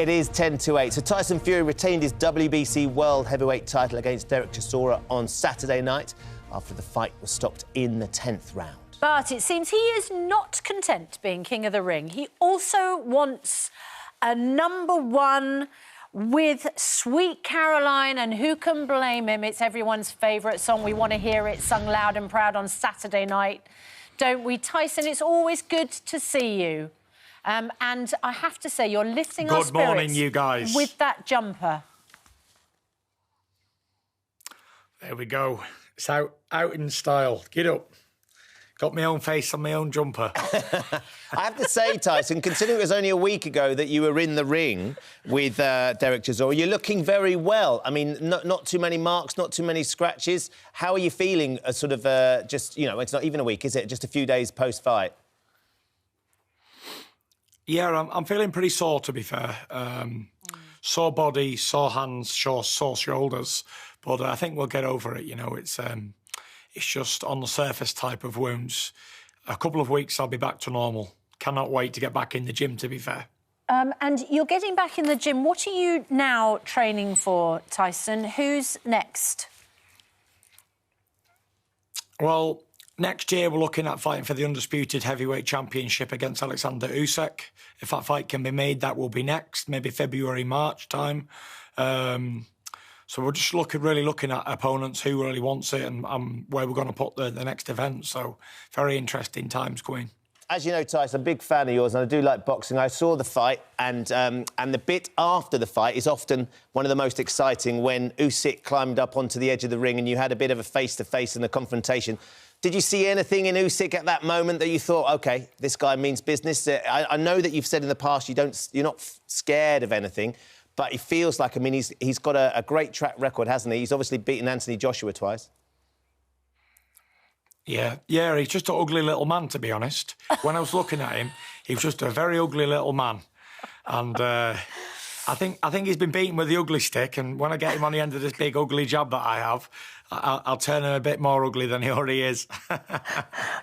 It is 10-8. So Tyson Fury retained his WBC World Heavyweight title against Derek Chisora on Saturday night after the fight was stopped in the 10th round. But it seems he is not content being king of the ring. He also wants a #1 with Sweet Caroline, and who can blame him? It's everyone's favourite song. We want to hear it sung loud and proud on Saturday night, don't we? Tyson, it's always good to see you. And I have to say, you're lifting our spirits. Good morning, you guys. With that jumper. There we go. It's out in style. Get up. Got my own face on my own jumper. I have to say, Tyson, considering it was only a week ago that you were in the ring with Derek Chisora, you're looking very well. I mean, not too many marks, not too many scratches. How are you feeling, just, you know, it's not even a week, is it? Just a few days post-fight. Yeah, I'm feeling pretty sore, to be fair. Sore body, sore hands, sore shoulders. But I think we'll get over it, you know. It's just on the surface type of wounds. A couple of weeks, I'll be back to normal. Cannot wait to get back in the gym, to be fair. And you're getting back in the gym. What are you now training for, Tyson? Who's next? Well, next year, we're looking at fighting for the undisputed heavyweight championship against Alexander Usyk. If that fight can be made, that will be next, maybe February, March time. So we're just really looking at opponents, who really wants it, and where we're going to put the next event. So very interesting times, Queen. As you know, Tyson, I'm a big fan of yours, and I do like boxing. I saw the fight, and the bit after the fight is often one of the most exciting, when Usyk climbed up onto the edge of the ring and you had a bit of a face-to-face and a confrontation. Did you see anything in Usyk at that moment that you thought, OK, this guy means business? I know that you've said in the past you're not scared of anything, but he feels like, I mean, he's got a great track record, hasn't he? He's obviously beaten Anthony Joshua twice. Yeah, he's just an ugly little man, to be honest. When I was looking at him, he was just a very ugly little man. And I think he's been beaten with the ugly stick, and when I get him on the end of this big ugly jab that I have, I'll turn him a bit more ugly than he already is.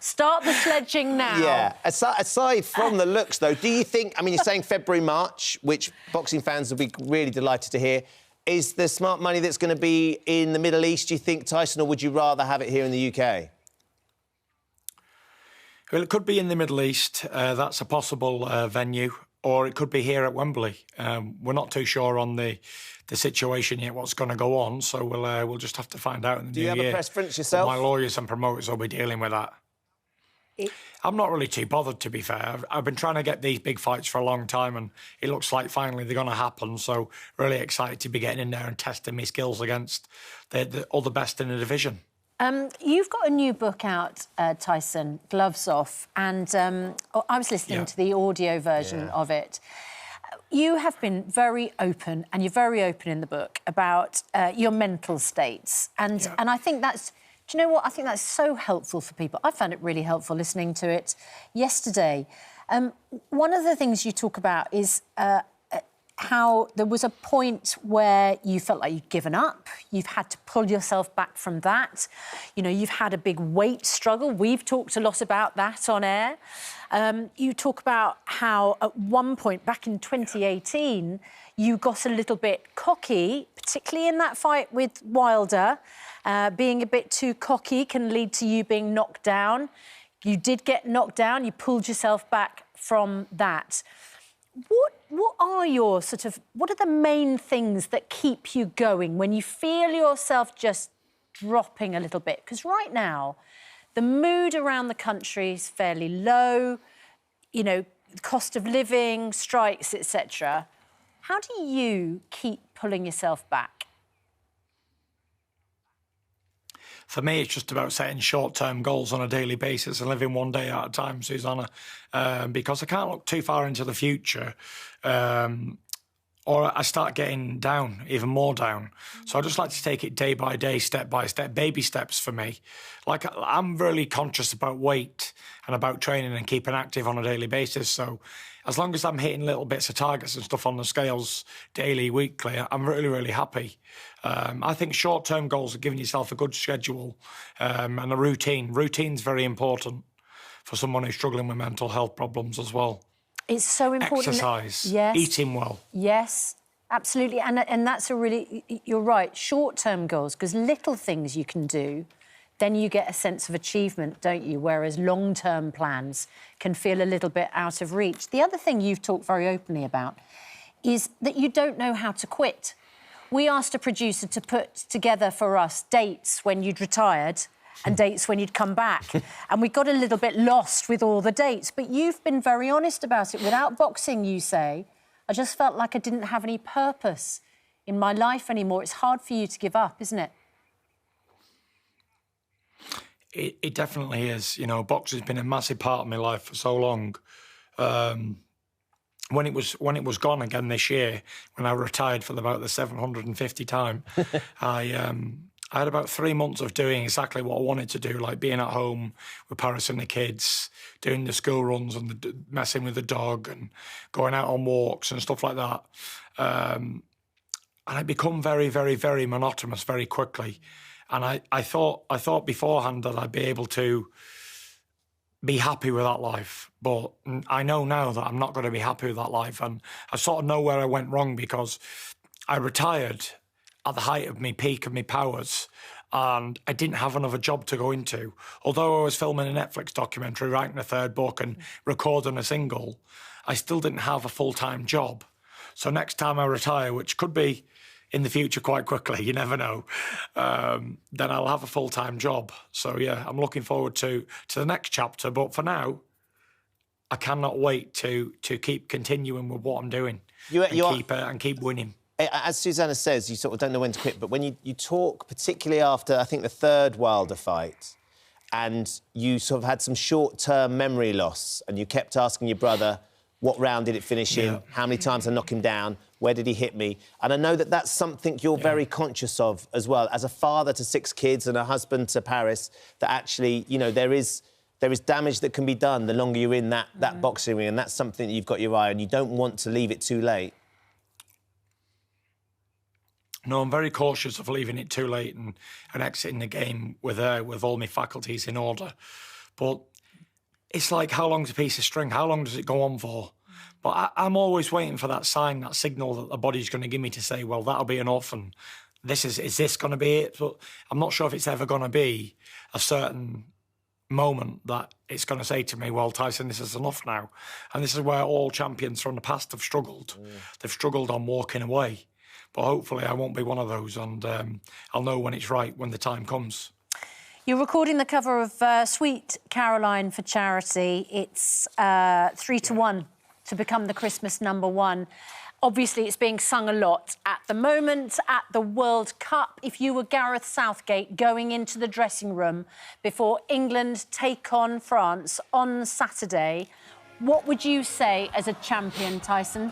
Start the sledging now. Yeah. Aside from the looks, though, do you think... I mean, you're saying February, March, which boxing fans will be really delighted to hear. Is the smart money that's going to be in the Middle East, do you think, Tyson, or would you rather have it here in the UK? Well, it could be in the Middle East. That's a possible venue. Or it could be here at Wembley. We're not too sure on the situation yet, what's going to go on, so we'll just have to find out in the new year. Do you have a preference yourself? My lawyers and promoters will be dealing with that. I'm not really too bothered, to be fair. I've been trying to get these big fights for a long time, and it looks like finally they're going to happen, so really excited to be getting in there and testing my skills against all the best in the division. You've got a new book out, Tyson, Gloves Off, and I was listening to the audio version of it. You have been very open, and you're very open in the book, about your mental states. And I think that's... Do you know what? I think that's so helpful for people. I found it really helpful listening to it yesterday. One of the things you talk about is how there was a point where you felt like you'd given up. You've had to pull yourself back from that. You know, you've had a big weight struggle. We've talked a lot about that on air. You talk about how at one point back in 2018, you got a little bit cocky, particularly in that fight with Wilder. Being a bit too cocky can lead to you being knocked down. You did get knocked down. You pulled yourself back from that. What are your what are the main things that keep you going when you feel yourself just dropping a little bit? Because right now, the mood around the country is fairly low, you know, cost of living, strikes, etc. How do you keep pulling yourself back? For me, it's just about setting short-term goals on a daily basis and living one day at a time, Susanna, because I can't look too far into the future or I start getting down, even more down. So I just like to take it day by day, step by step, baby steps for me. Like, I'm really conscious about weight and about training and keeping active on a daily basis. So as long as I'm hitting little bits of targets and stuff on the scales daily, weekly, I'm really, really happy. I think short-term goals are giving yourself a good schedule and a routine. Routine's very important for someone who's struggling with mental health problems as well. It's so important. Exercise, yes. eating well. Yes, absolutely. And that's a really, you're right, short-term goals, because little things you can do, then you get a sense of achievement, don't you? Whereas long-term plans can feel a little bit out of reach. The other thing you've talked very openly about is that you don't know how to quit. We asked a producer to put together for us dates when you'd retired and dates when you'd come back. And we got a little bit lost with all the dates. But you've been very honest about it. Without boxing, you say, I just felt like I didn't have any purpose in my life anymore. It's hard for you to give up, isn't it? It definitely is. You know, boxing's been a massive part of my life for so long. When it was gone again this year, when I retired for about the 750th time, I had about 3 months of doing exactly what I wanted to do, like being at home with Paris and the kids, doing the school runs and messing with the dog and going out on walks and stuff like that. And it become very, very, very monotonous very quickly. And I thought beforehand that I'd be able to be happy with that life. But I know now that I'm not going to be happy with that life. And I sort of know where I went wrong, because I retired at the height of my peak of my powers, and I didn't have another job to go into. Although I was filming a Netflix documentary, writing a third book and recording a single, I still didn't have a full-time job. So next time I retire, which could be in the future quite quickly, you never know, then I'll have a full-time job. So, yeah, I'm looking forward to the next chapter. But for now, I cannot wait to keep continuing with what I'm doing and keep winning. As Susanna says, you sort of don't know when to quit, but when you talk, particularly after, I think, the third Wilder fight, and you sort of had some short-term memory loss, and you kept asking your brother, what round did it finish in? How many times I knock him down? Where did he hit me? And I know that that's something you're very conscious of as well. As a father to 6 kids and a husband to Paris, that actually, you know, there is damage that can be done the longer you're in that boxing ring, and that's something that you've got your eye on. You don't want to leave it too late. No, I'm very cautious of leaving it too late and exiting the game with all my faculties in order. But it's like, how long's a piece of string? How long does it go on for? But I'm always waiting for that sign, that signal that the body's going to give me to say, well, that'll be enough, and is this going to be it? But I'm not sure if it's ever going to be a certain moment that it's going to say to me, well, Tyson, this is enough now. And this is where all champions from the past have struggled. They've struggled on walking away. But hopefully I won't be one of those, and I'll know when it's right, when the time comes. You're recording the cover of Sweet Caroline for charity. It's 3-1 to become the Christmas #1. Obviously, it's being sung a lot at the moment at the World Cup. If you were Gareth Southgate going into the dressing room before England take on France on Saturday, what would you say as a champion, Tyson?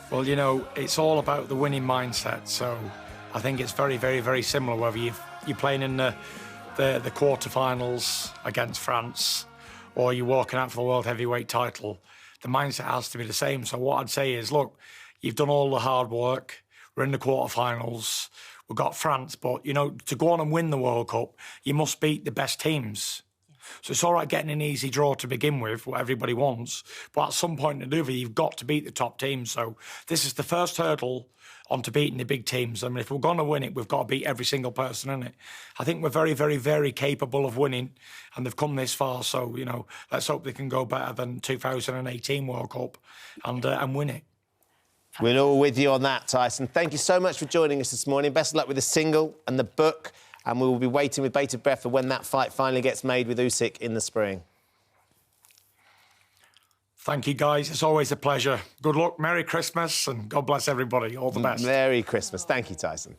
Well, you know, it's all about the winning mindset. So I think it's very, very, very similar whether you're playing in the quarterfinals against France or you're walking out for the world heavyweight title. The mindset has to be the same. So what I'd say is, look, you've done all the hard work. We're in the quarterfinals. We've got France. But, you know, to go on and win the World Cup, you must beat the best teams. So it's all right getting an easy draw to begin with, what everybody wants, but at some point in the delivery, you've got to beat the top teams. So this is the first hurdle onto beating the big teams. I mean, if we're going to win it, we've got to beat every single person in it. I think we're very, very, very capable of winning, and they've come this far. So, you know, let's hope they can go better than 2018 World Cup and win it. We're all with you on that, Tyson. Thank you so much for joining us this morning. Best of luck with the single and the book. And we will be waiting with bated breath for when that fight finally gets made with Usyk in the spring. Thank you, guys. It's always a pleasure. Good luck, Merry Christmas, and God bless everybody. All the best. Merry Christmas. Thank you, Tyson.